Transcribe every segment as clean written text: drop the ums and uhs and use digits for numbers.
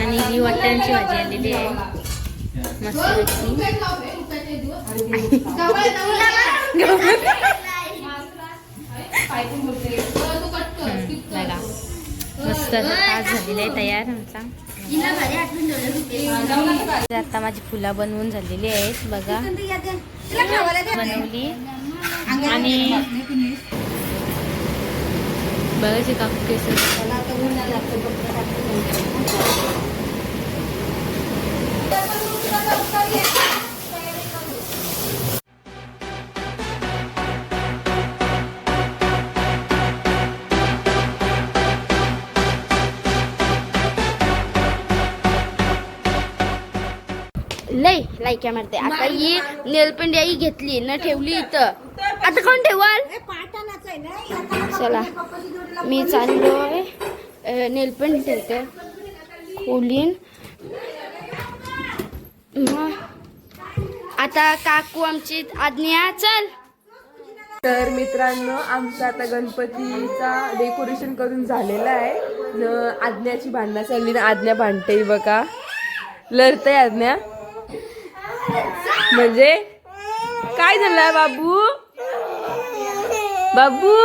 आणि ही वाटाण्याची भाजी आलेली आहे मस्त बघा मस्त तास झालेला आहे तयार आमचा. आता माझी फुलं बनवून झालेली आहेत बघा बनवली आणि बघायचे काकू केस लय लाईक्या मारते. आता ही नेलपेंट आई घेतली न ठेवली इथं, आता कोण ठेवाल? चला मी चाललोय नेलपेंट ठेवते ओलीन. आता काकू आमची आज्ञा चल. तर मित्रांनो आमचं आता गणपतीचा डेकोरेशन करून झालेला आहे न आज्ञाची भांडणं चालली ना. आज्ञा भांडते बघा, लढतय आज्ञा. म्हणजे काय झालं बाबू बाबू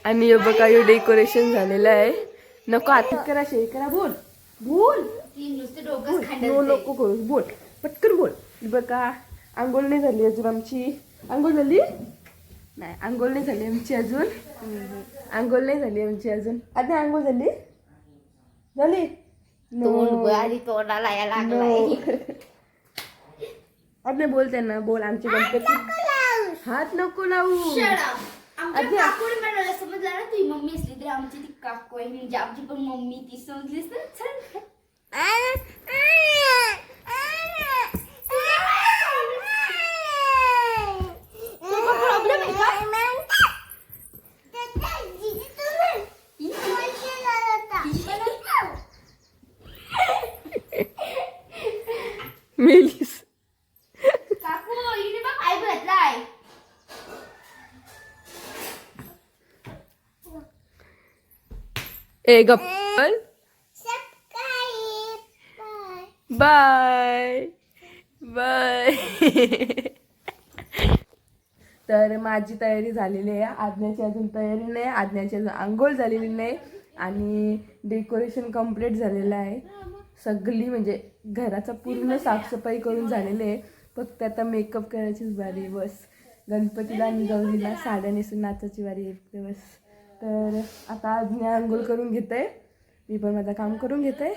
आणि बघा हे डेकोरेशन झालेलं आहे. नको आता करा शेअर करा. बोल बोल नको करू, बोल पटकन बोल. बघा आंघोळ नाही झाली अजून आमची. आंघोळ झाली नाही, आंघोळ नाही झाली आमची अजून. आंघोळ नाही झाली आमची अजून. आता आंघोळ झाली झाली तोंडाला आपले बोल त्यांना बोल. आमचे गणपती हात नको लावू. समजला ना तुझी मम्मी असली तरी आमची ती काकू आहे म्हणजे आमची पण मम्मी ती समजलीस ना. प्रॉब्लेम आहे का? मेलीस काकू हिने बघ काय घातलाय. ए गप्पल बाय बाय. तर माझी तयारी झालेली आहे, आज्ञाची अजून तयारी नाही. आज्ञाची अजून आंघोळ झालेली नाही आणि डेकोरेशन कम्प्लीट झालेलं आहे. सगळी म्हणजे घराचा पूर्ण साफसफाई करून झालेली आहे. फक्त आता मेकअप करायचीच बारी बस. गणपतीला आणि गौरीला साड्या नेसून नाचायची बारी आहे बस. तर आता आज्ञा आंघोळ करून घेते, मी पण माझं काम करून घेते.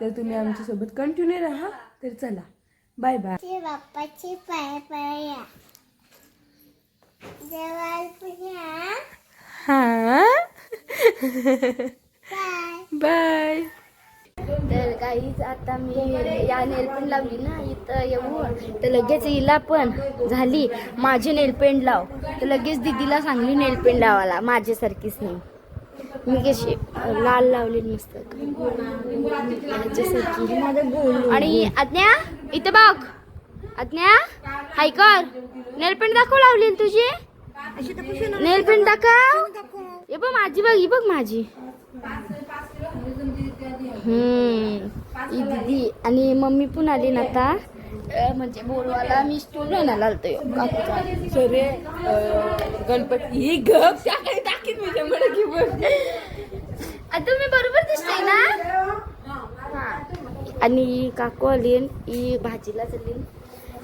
तर तुम्ही आमच्यासोबत कंटिन्यू राहा. तर चला बाय बाय. बाप्पाची पाय पाया हां बाय. तर काहीच आता मी या नेलपेंट लावली ना इथं येऊ तर लगेच हिला पण झाली माझी नेलपेंट लाव. तर लगेच दीदीला सांगली नेलपेंट लावायला माझ्यासारखीच नाही. मी कशी लाल लावली मस्त माझ्यासारखी. आणि आज्ञा इथं बघ, आज्ञा हाय कर नेलपेंट दाखव लावली तुझी. नेलपेंट दाखव. हे बघ माझी, बघ ही बघ माझी. ही दीदी आणि मम्मी पण आली ना आता म्हणजे बोलवायला. मी स्टूल आणायला आलतोय काकूचा. सरे गणपती ही गप टाकाय टाकीत मी जमलं की बघ. आता मी बरोबर दिसते ना. आणि काकू आली ही भाजीला चालली.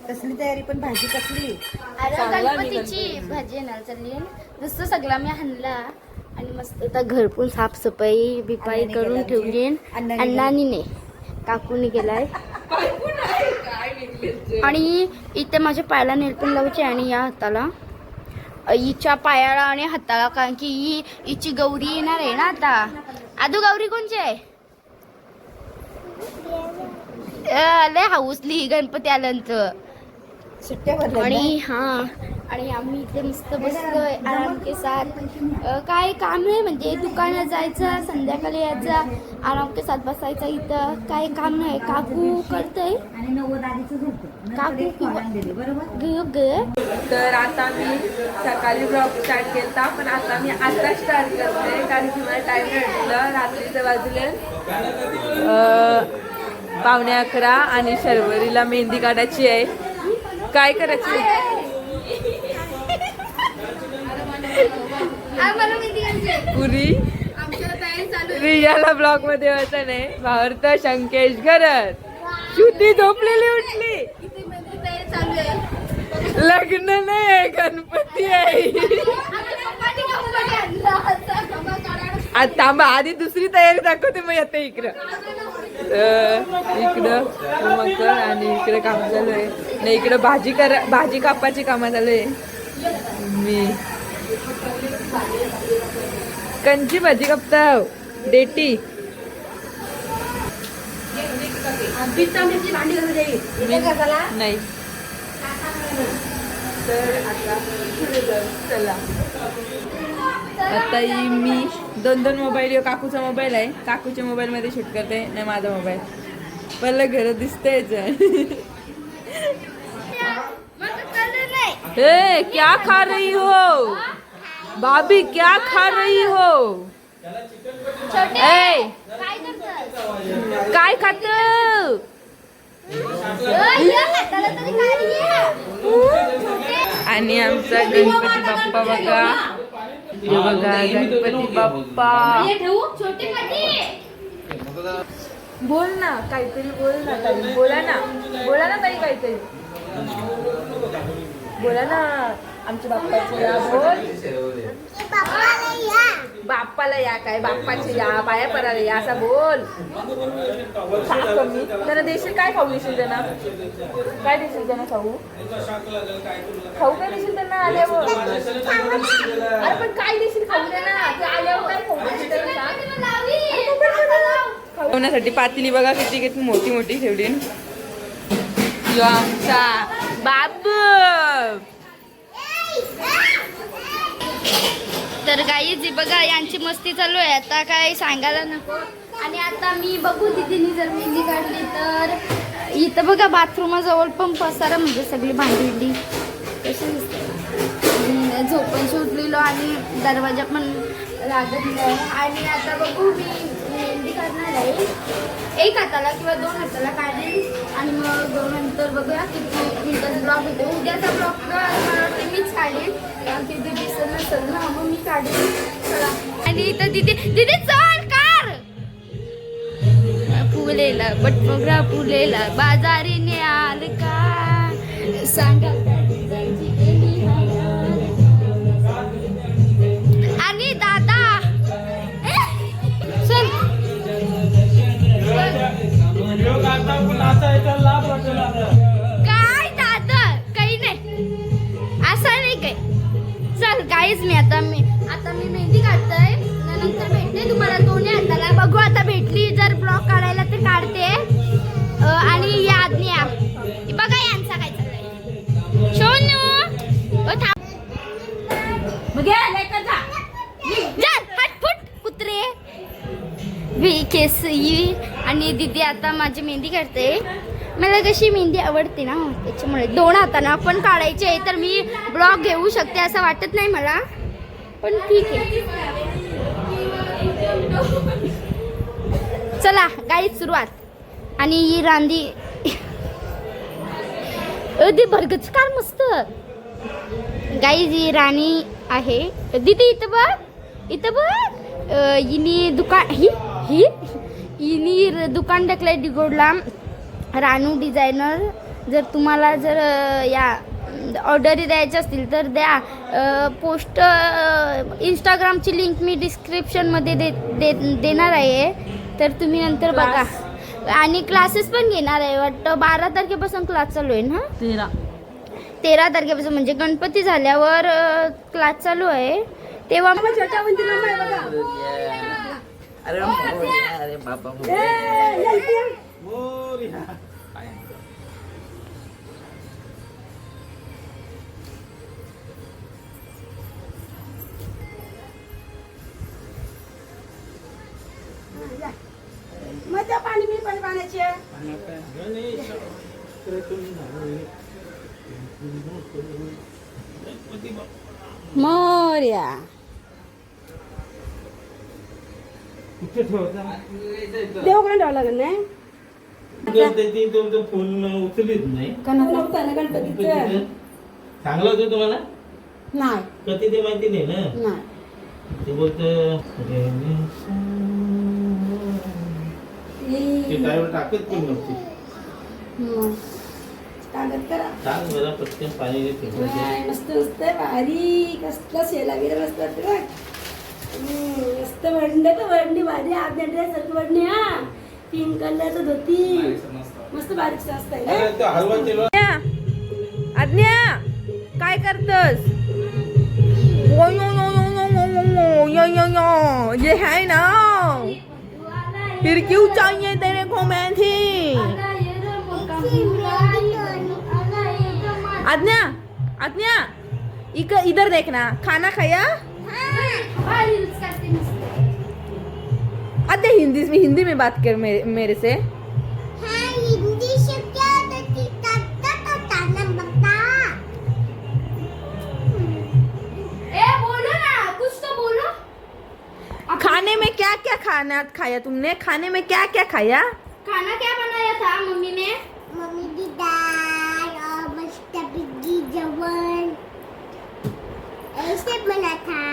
कसली तयारी पण भाजी कसली. अरे गणपतीची भाजी आणायला चालली. नुसतं सगळा मी आणला आणि मस्त आता घर पण साफसफाई बिपाई करून ठेवली. अण्णानी नाही काकूने गेलाय. आणि इथे माझ्या पायाला नेलपेंट लावायची आणि या हाताला हिच्या पायाला आणि हाताला, कारण की ही हिची गौरी येणार आहे ना आता. आदू गौरी कोणची आहे? लय हाऊसली गणपती आल्यानंतर. सुट्ट्या भरल्या आणि हा आणि आम्ही इथे मस्त बसलोय आराम के साथ. काय काम नाही म्हणजे दुकानात जायचं, संध्याकाळी यायचं, आराम के साथ बसायचं. इथं काय काम नाही. काकू करतय काकू तर आता मी सकाळी ब्लॉग स्टार्ट केला, पण आता मी आता स्टार्ट करते कारण की मला टाइम भेटलं. रात्रीचे वाजले 11:15 आणि शर्वरीला मेहंदी काढायची आहे. काय करायची? पुरी रियाला ब्लॉग मध्ये होतं नाही. भावार्थ शंकेश घरात, श्रुती झोपलेली उठली. लग्न नाही आहे, गणपती आहे. आता थांबा, आधी दुसरी तयारी दाखवते मग येते इकडं. इकडं मकर आणि इकडे काम चालू आहे. नाही इकडं भाजी कापाची कामं चालू आहे. मी कंची भाजी कापताव डेटी. नाही तर आता चला. आता मी दोन मोबाईल, काकूचा मोबाईल आहे, काकूच्या मोबाईल मध्ये शूट करते, नाही माझा मोबाईल. पहिलं घर दिसतेच. ए क्या खा रही हो भाभी, क्या खा रही हो? ए काय खात? आणि आमचा गणपती बाप्पा बघा, हे बघा गणपती बाप्पा. बोल ना काहीतरी, बोल ना ताई, बोला ना ताई काहीतरी बोला ना. आमच्या बाप्पाची या बोल. बाप्पाला या काय, बाप्पाची या, पाया पडायला या असा बोल. कमी त्यांना देशील काय खाऊ देशील त्यांना? काय देशील त्यांना खाऊ? काय देशील त्यांना आल्यावर? अरे पण काय देशील खाऊ त्यांना? ते आल्यावर काय खाऊ देशील त्यांना? खावण्यासाठी पातेली बघा किती किती मोठी मोठी ठेवली. यो आमचा बाबू. तर गाईज बघा यांची मस्ती चालू आहे, आता काय सांगायला नको. आणि आता मी बघू दीदीनी जर मेहंदी काढली तर इथं बघा बाथरूमाजवळ पण पसारा, म्हणजे सगळी भांडी कशी दिसते. झोपून सुटलेलो आणि दरवाजा पण लागत नाही. आणि आता बघू मी मेहंदी काढणार आहे, एक हाताला किंवा 2 हाताला काढेल. आणि मग नंतर बघूया किती मिनिटाचा ब्लॉग होतो. उद्याचा ब्लॉग मला वाटते मीच काढेल, कारण की दिसत नसेल ना, मग मी काढेल. चला. आणि इथं दीदी चढ कार फुलेला बटमोगरा फुलेला बाजारीने आल का सांगा. आणि दादा चल काय दादा, काही नाही असं नाही काय. चल गाईज मी आता मेहंदी काढतोय, नंतर भेटते तुम्हाला दोन्ही हाताला. बघू आता भेटली जर ब्लॉग काढायला तर काढते. आणि या आज्ञा बघा यांचा काय चाललंय. सोनू हटफुट कुत्रे केस. आणि दीदी आता माझी मेहंदी काढते. मला कशी मेहंदी आवडते ना, त्याच्यामुळे 2 हाताने आपण काढायची आहे. तर मी ब्लॉग घेऊ शकते असं वाटत नाही मला, पण ठीक आहे. चला गाईज सुरुवात. आणि ही रांदी दे भरगच कार मस्त. गाईज ही राणी आहे. दीदी इथं बघ हिनी दुकान हिनी दुकान टाकलंय डिगोडला, रानू डिझायनर. जर तुम्हाला जर या ऑर्डरी द्यायच्या असतील तर द्या. पोस्ट इंस्टाग्रामची लिंक मी डिस्क्रिप्शनमध्ये देणार आहे, तर तुम्ही नंतर बघा. आणि क्लासेस पण घेणार आहे वाटतं. 12 तारखेपासून क्लास चालू आहे ना. 13 तारखेपासून म्हणजे गणपती झाल्यावर क्लास चालू आहे. तेव्हा मोर्या कुठे ठेवता देवकडे ठेवावं लागेल नाही फोन उचलीत नाही नव्हता ना गणपतीचं चांगलं होतं तुम्हाला नाही कधी ते माहिती नाही ना नाही ते बोलत ते ड्रायव्हर टाकत पण नव्हती सांग मला पटकन पाणी फेकायचं मस्त मस्त भारी कसला शेला गेला मस्त वाटतं बघ मस्त वडणी भारी आपल्या ड्रेस वडणी हा पिंक कलरचं धोती मस्त बारीक असत हलवा तेल आज्ञा काय करतस ये है ना फिर क्यों चाहिए तेरे को मैं थी आज्ञा आज्ञा इधर देखना खाना खाया आज्ञा हिंदी में बात कर मेरे से हाँ हिंदी से क्या होता है ताना बता बोलो ना कुछ तो बोलो खाने में क्या क्या खाया तुमने खाने में क्या क्या खाया खाना क्या बनाया था मम्मी ने मम्मी की दाल और मस्त पिग्गी जवन ऐसे बना था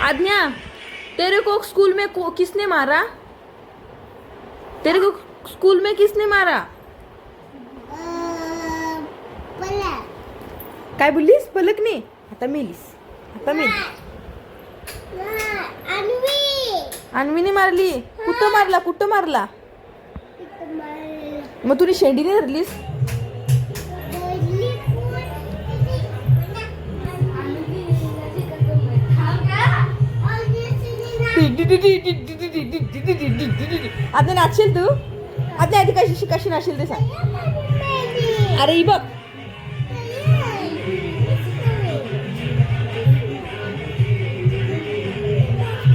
आज्ञा तेरे को स्कूल में किसने मारा तेरे को स्कूल में किसने मारा पला काय बोललीस पलकने आता मेलीस आता मेली अन्वी अन्वीने मारली कुठं मारला मग तुझी शेंडीने धरलीस आता नाचशील तू आता आधी कशी नाचशील ते सांग अरे ही बघ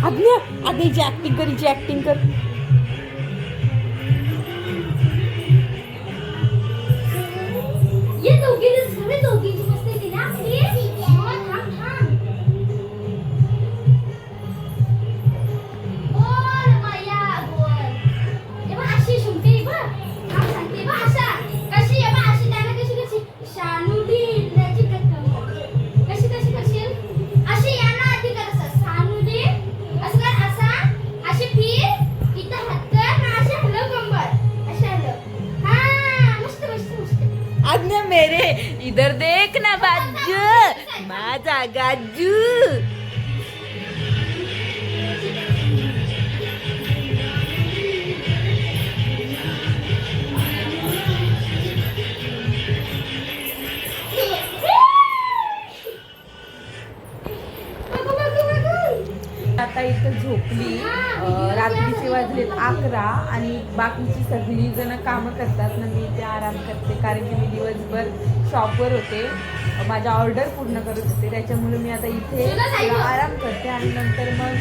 आज्ञा हिची ऍक्टिंग कर ये दोघींची मस्त येते ना आपली थांब बोल माया बोल ये बघ अशी शुमते बघ थांब सांगते बघ अशा कशी आहे बघ अशी त्याला कशी शानुली त्याची कशी करशील अशी यांना आधी कर असं सानुली असं कर असा अशी फिर इथं हात कर ना अशी हलव कंबर अशी हलव हा मस्त आज्ञा मेरे इधर देख ना बाजू माझा गाजू आता इथं झोपली रात्रीचे वाजलेत 11 आणि बाकीची सगळी जण कामं करतात ना मी इथे आराम करते कारण की मी दिवसभर शॉपवर होते माझ्या ऑर्डर पूर्ण करत होते त्याच्यामुळे मी आता इथे थोडा आराम करते आणि नंतर मग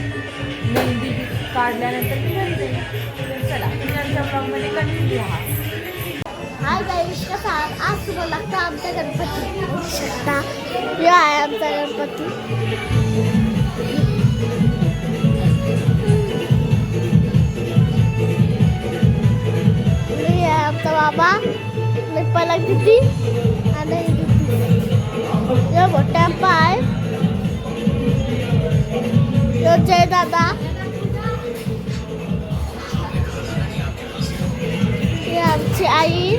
मेहंदी काढल्यानंतर मी घरी जाईल तर चला तुम्ही आमच्या ब्लॉगमध्ये कंटिन्यू राहा हाय गाईस कसा आहात? आज सुरू लागतं आमचा गणपती बघू शकता हे आहे आमचा गणपती मी आहे आमचा बाबा मी पलक दिदी आणि यो मोठ्या पाय यो जय दादा ही आमची आई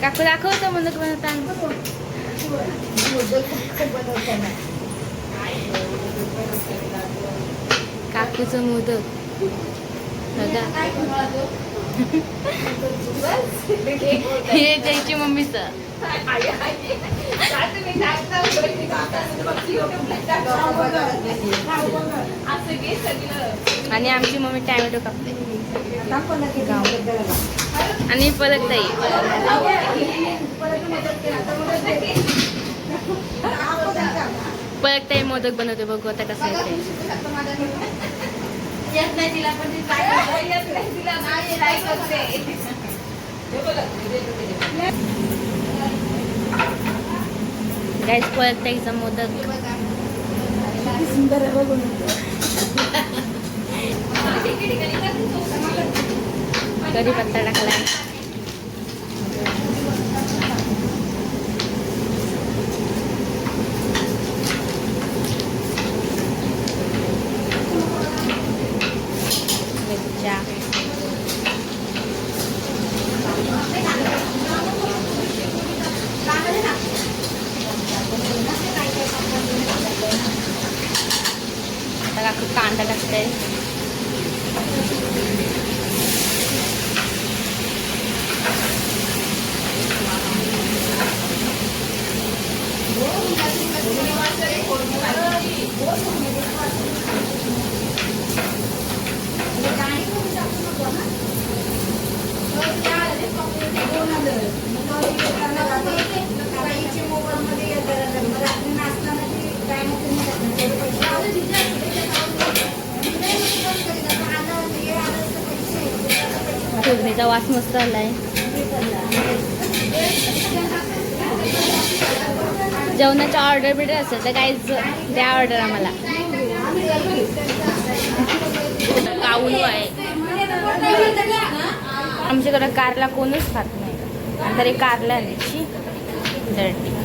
काकू दाखवतो मोदक बनवताना काकूचं मोदक बघा हे त्याची मम्मीचं आणि आमची मम्मी टॅमॅटो कापते आणि पलक ताई परत ते मोदक बनवते, बघू आता कसं येते. गाईस परत एकदा मोदक. सुंदर आहे बघून. कढीपत्ता टाकलाय. मिरच्या. आता काकू कांदा टाकते. फोडणीचा वास मस्त आलाय. जेवणाचा ऑर्डर बिर्डर असेल तर काहीच द्या ऑर्डर आम्हाला. काऊन आहे आमच्याकडे कारला कोणच खात नाही, तरी कारला न्यायची डर्टी.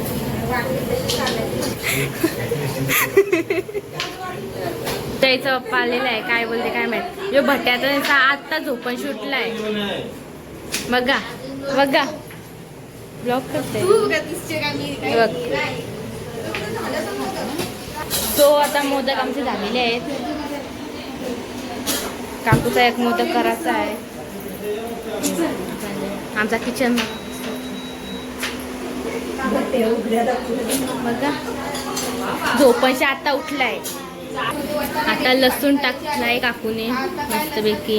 त्याचा पप्पा आलेला आहे, काय बोलते काय माहित. यो भट्ट्याचा आत्ता झोपण सुटलाय. बघा बघा ब्लॉक करते बघ. तो आता मोदक आमचे झालेले आहेत. काकूचा एक मोदक करायचा आहे. आमचा किचन बघा झोपायची आता उठलाय. आता लसूण टाकलाय काकूने मस्तपैकी.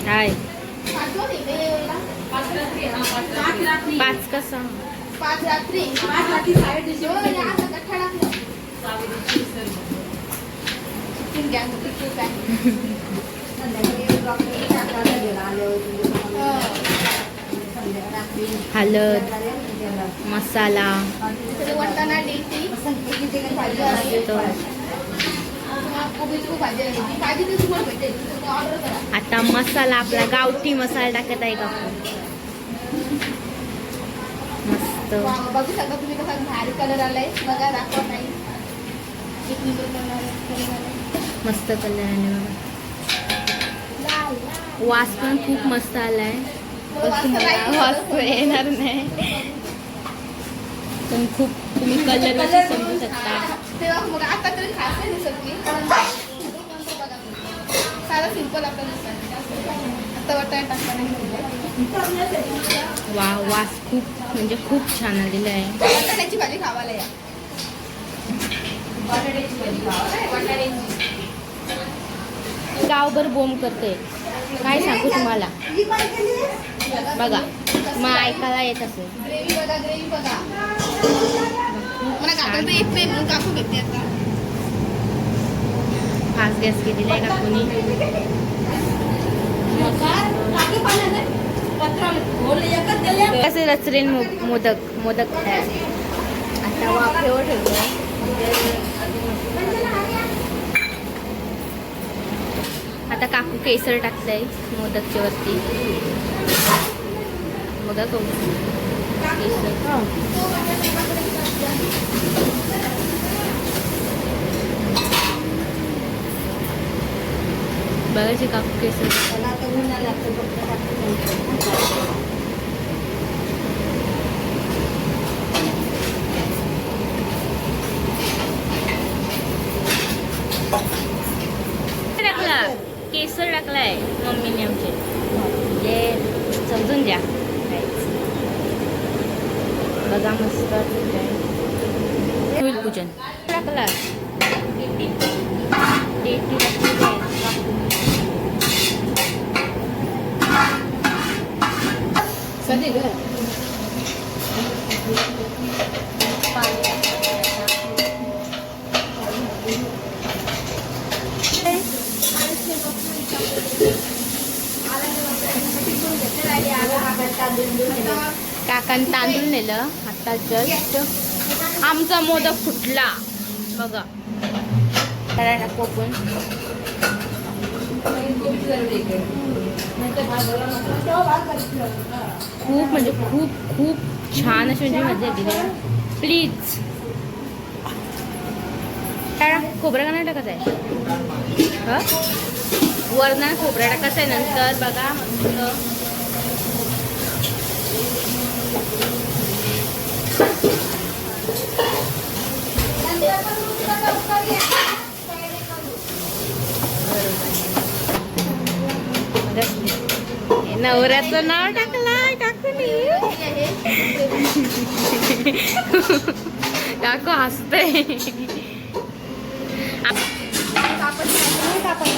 हाय 5 कसा 5 रात्री हळद मसाला आता मसाला आपला गावठी मसाला टाकत आहे काकू. मस्त बघू शकता तुम्ही कसा भारी कलर आलाय बघा. दाखवा नाही मस्त कलर आले बघा. वास पण खूप मस्त आलाय. वास येणार नाही पण खूप तुम्ही कलर समजू शकता. तेव्हा मग आता तरी खास नाही दिसत मी. साधा सिंपल आपल्याला आता वाटायला टाकता. वा वास खूप म्हणजे खूप छान आलेला आहे. बटाट्याची भाजी खावायला या. गावभर बोंब करते काय सांगू तुम्हाला. बघा मग ऐकायला येत असेल. ग्रेव्ही बघा ग्रेव्ही बघा. मला काकांचं येत नाही म्हणून काकू घेते आता. फास्ट गॅस केलेला आहे काकूनी. कसे रचरेन मोदक मोदक तयार. आता वाफेवर ठेवलं. आता काकू केसर टाकलंय मोदकच्या वरती. बघा केसर बघायचे काकू केसर. टाकला केसर टाकलाय मम्मीने आमचे. म्हणजे समजून द्या. बघा मस्त होईल पूजन. टाकला कधी घर काकांनी तांदूळ नेलं आता जस्ट आमचा मोदक फुटला बघा करायला कोकण खूप म्हणजे खूप खूप छान अशी म्हणजे मजा येते प्लीज खोबरं का नाही टाकत आहे वरना खोबरं टाकायचं आहे नंतर बघा मस्त नवऱ्याचं नाव टाकलाय काकूनी काकू हसते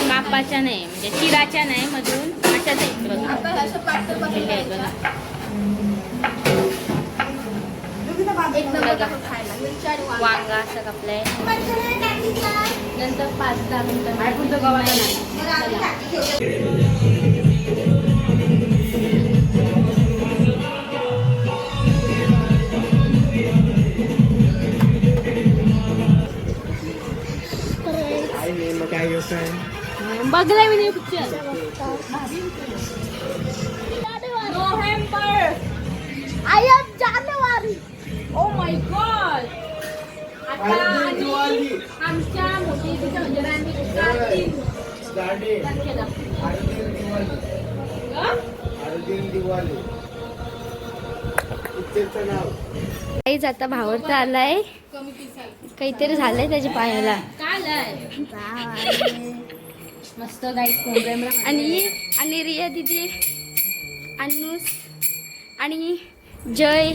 कापाच्या नाही म्हणजे चिराच्या नाही मधून अशाच वांगा असं कापलंय नंतर 5-10 मिनिटं बघलाय मी पिक्चर नोव्हेंबर आय एम जानेवारी ओ माय गॉड आता आमच्या मोठी म्हणजे काहीच आता भावरता आलाय काहीतरी झालंय त्याच्या पायाला मस्त आणि रिया दिदी अनुस आणि जय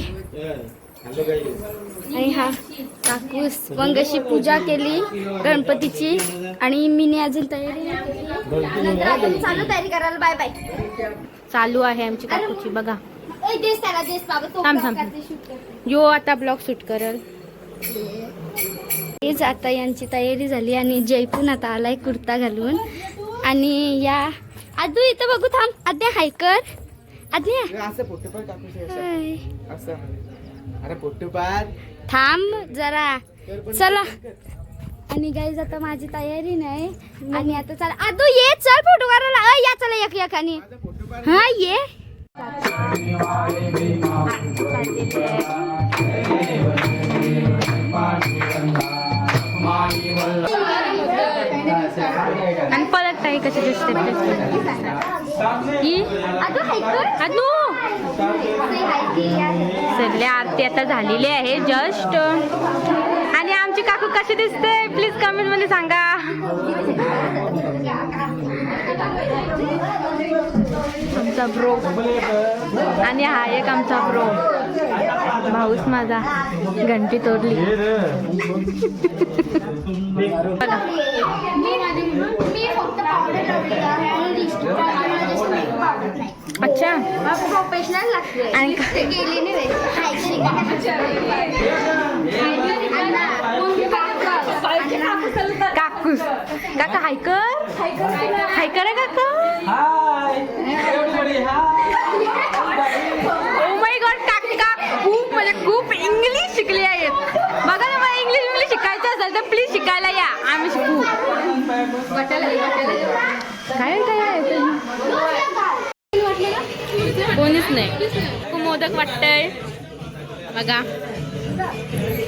आणि हा काकूस मग अशी पूजा केली गणपतीची आणि मीने अजून तयारी चालू तयारी करायला बाय बाय चालू आहे आमची काकूची बघा देश त्याला देश बाबा तो थांब थांब यो आता ब्लॉग शूट करल हेच आता यांची तयारी झाली आणि जयपून आता आलाय कुर्ता घालून आणि या आदू इथं बघू थांब आद्या हाय कर आद्या हाय. थांब जरा चला आणि गाईज आता माझी तयारी नाही आणि आता चला आदू ये चल फोटो काढायला या चला एक एक आणि हा ये आणि परत काही कशी दिसते सगळे आरती आता झालेली आहे जस्ट आणि आमची काकू कशी दिसते प्लीज कमेंट मध्ये सांगा आमचा ब्रो आणि हा एक आमचा ब्रो भाऊच माझा घंटी तोडली बघा अच्छा प्रोफेशनल लागते आणि गेली काकूस काका हायकर हायकर आहे काका ओ माय गॉड काका खूप म्हणजे खूप इंग्लिश शिकले आहेत बघा ना मला इंग्लिश शिकायचं असेल तर प्लीज शिकायला या आम्ही शिकू काय कोणीच नाही खूप मोदक वाटतंय बघा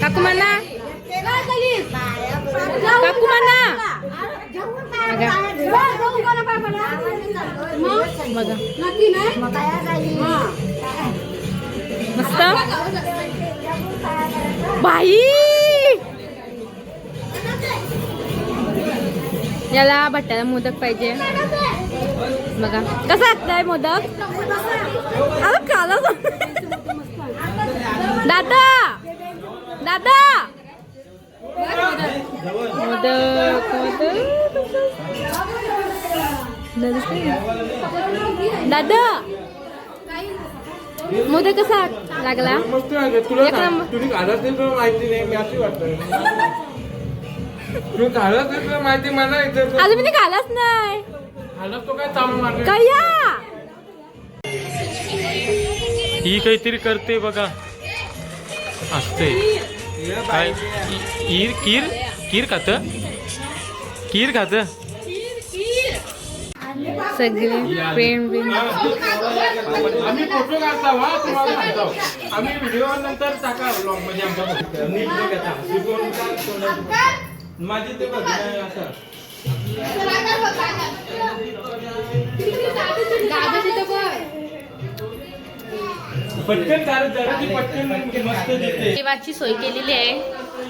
काकू म्हणा काकू म्हणा बघा मस्त बाई याला बट्ट्याला मोदक पाहिजे बघा कसा असतंय मोदक दादा दादा मोदक दादा मोदक कसा लागला? मस्त आहे. तुला एक नंबर. तुम्ही घालत नाही तुला माहिती नाही मी अशी वाटतं तुम्ही घालत नाही तुला माहिती मला इथं अजून मी खालाच नाही. घालत तो काय चालू मारले कया ही काहीतरी करते बघा असते काय खीर खीर खीर खात खीर खात सगळे प्रेम बिन आम्ही फोटो काढता वा तुम्हाला सांगतो आम्ही व्हिडिओ नंतर टाका ब्लॉग मध्ये आमच्या नीट नाही घेता माझी ते बघ असं पटकन चालत जरा ती पटकन मस्त दिसते जेवाची सोय केलेली आहे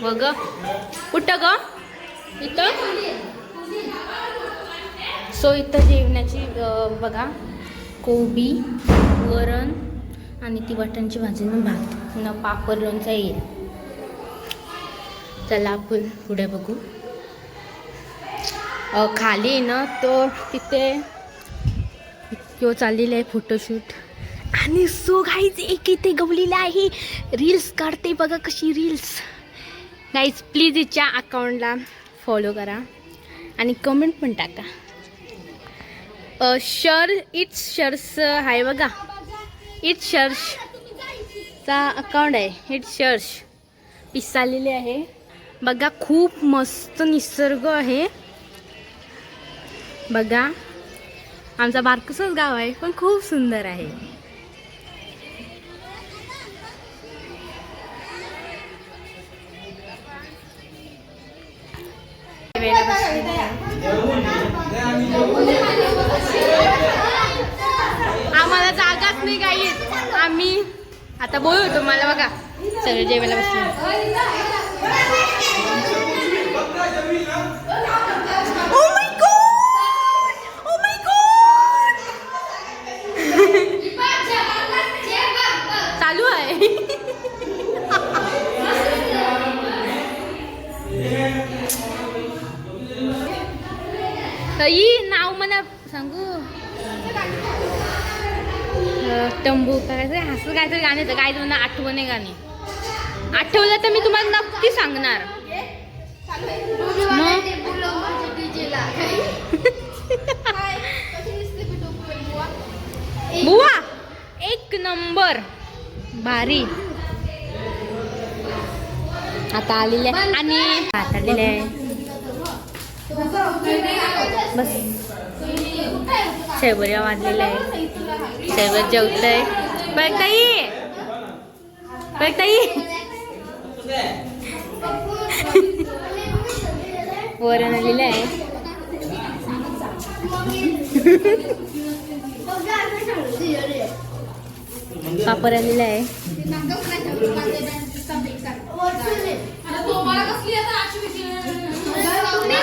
बघ. कुठं ग? इथं सो इथं जेवणाची बघा कोबी वरण आणि ती वाटाण्याची भाजी न भात न पापड लोणचा येईल. चला आपण पुढे बघू. खाली ना तो तिथे किंवा चाललेला आहे फोटोशूट आणि सो गाईज एक इथे गवलेला आहे रील्स काढते बघा कशी रील्स. गाईज प्लीज हिच्या अकाउंटला फॉलो करा आणि कमेंट पण टाका. शर इट्स शर्स आहे बघा इट्स शर्सचा अकाउंट आहे इट्स शर्स पिसालेले आहे बघा. खूप मस्त निसर्ग आहे बघा. आमचा बारकसच गाव आहे पण खूप सुंदर आहे. आम्हाला जागाच नाही काही. आम्ही आता बोलू तुम्हाला बघा सगळे जेवायला बसले. चालू आहे. नाव मला सांगू टंबू करायचं असं काहीतरी गाणे तर काय तुम्हाला आठवणे गाणे आठवलं तर मी तुम्हाला नक्की सांगणार. बुवा एक नंबर भारी. आता आलेले आणि भात आलेले आहे बस. शेवया वाजलेला आहे शेवया जेवत आहे बघताई बघताई. वरण आलेलं आहे पापड आलेला आहे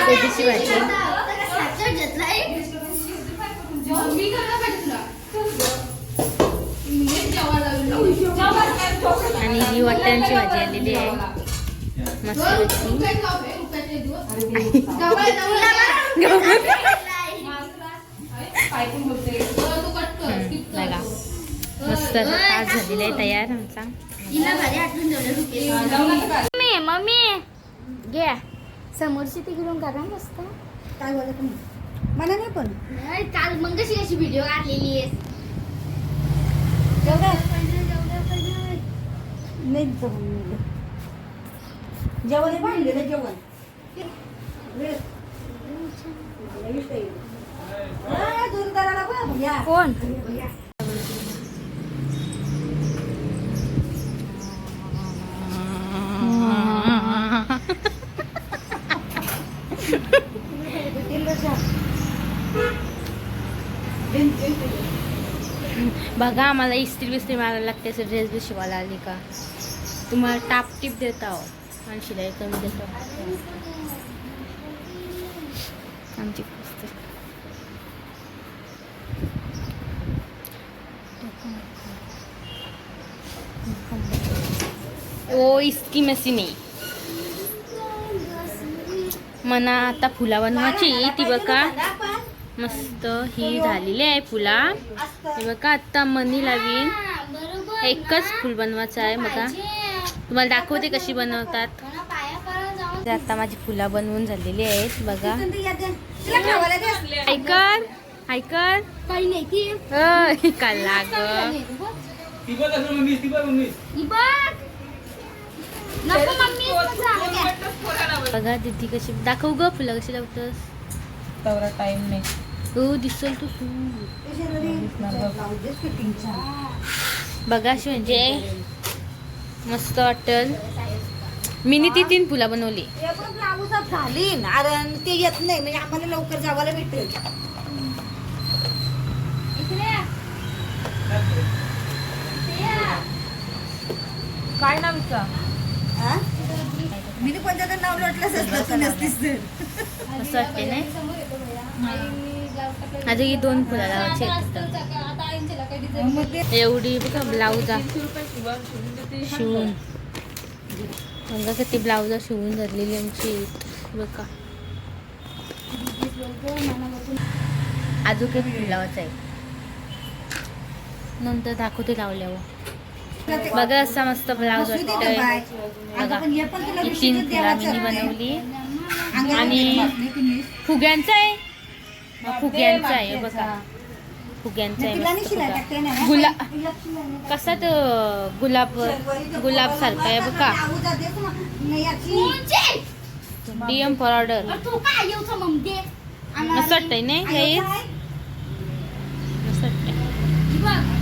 कोबीची भाजी आणि ही वाटाण्याची भाजी आलेली आहे मस्त. बघा मस्त तास झालेला आहे तयार आमचा. मम्मी घ्या समोरची ती घेऊन करा मस्त. काय बोलत मला नाही पण काल मग कशी अशी व्हिडिओ काढलेली आहे. जेवण बांधलेलं जेवण कोण बघा आम्हाला इस्त्री बिस्त्री मारायला लागते असं ड्रेस बी शिवायला आली का तुम्हाला टाप टिप देता हो आणि शिलाई कमी देतो आमची ओ इसकी मसी नाही मना आता फुला बनवायची ती बघा मस्त ही झालेली आहे फुला हे बघा आता मनी लावीन एकच फुल बनवायचं आहे बघा. तुम्हाला दाखवते कशी बनवतात. ते आता माझी फुलं बनवून झालेली आहेत बघा. ऐकर ऐकर काही नाही ती काला ग. ती बघ असं मम्मी, ती बघ मम्मी. नको मम्मी बघा दीदी कशी दाखव ग फुलं कशी लावतस. तेवढा टाइम नाही. हो दिसल तू बघा अशी म्हणजे मस्त वाटल. मिनी ती 3 फुलं बनवली. झाली कारण ते येत नाही म्हणजे आम्हाला लवकर जावायला भेटेल. काय नामचा मी कोणत्या तर नाव लोटलं नसतीस असं वाटते नाही. अजून ही 2 फुलं लावायची आहेत. एवढी बघा ब्लाऊज शिवून बघा किती ब्लाऊज शिवून धरलेली आमची बघा. अजून काही फुल लावायचं आहे नंतर दाखवते लावल्यावर. बघा असा मस्त ब्लाऊज वाटतोय बघा. ही 3 फुलं मी बनवली आणि फुग्यांचा आहे. फुग्यांचा आहे बघा. फुग्यांचा आहे कसा तो गुलाब सारखा आहे बघा. डीएम फॉर ऑर्डर तू काय येऊ मम्मी मस्त वाटतंय नाही. मस्त वाटतंय.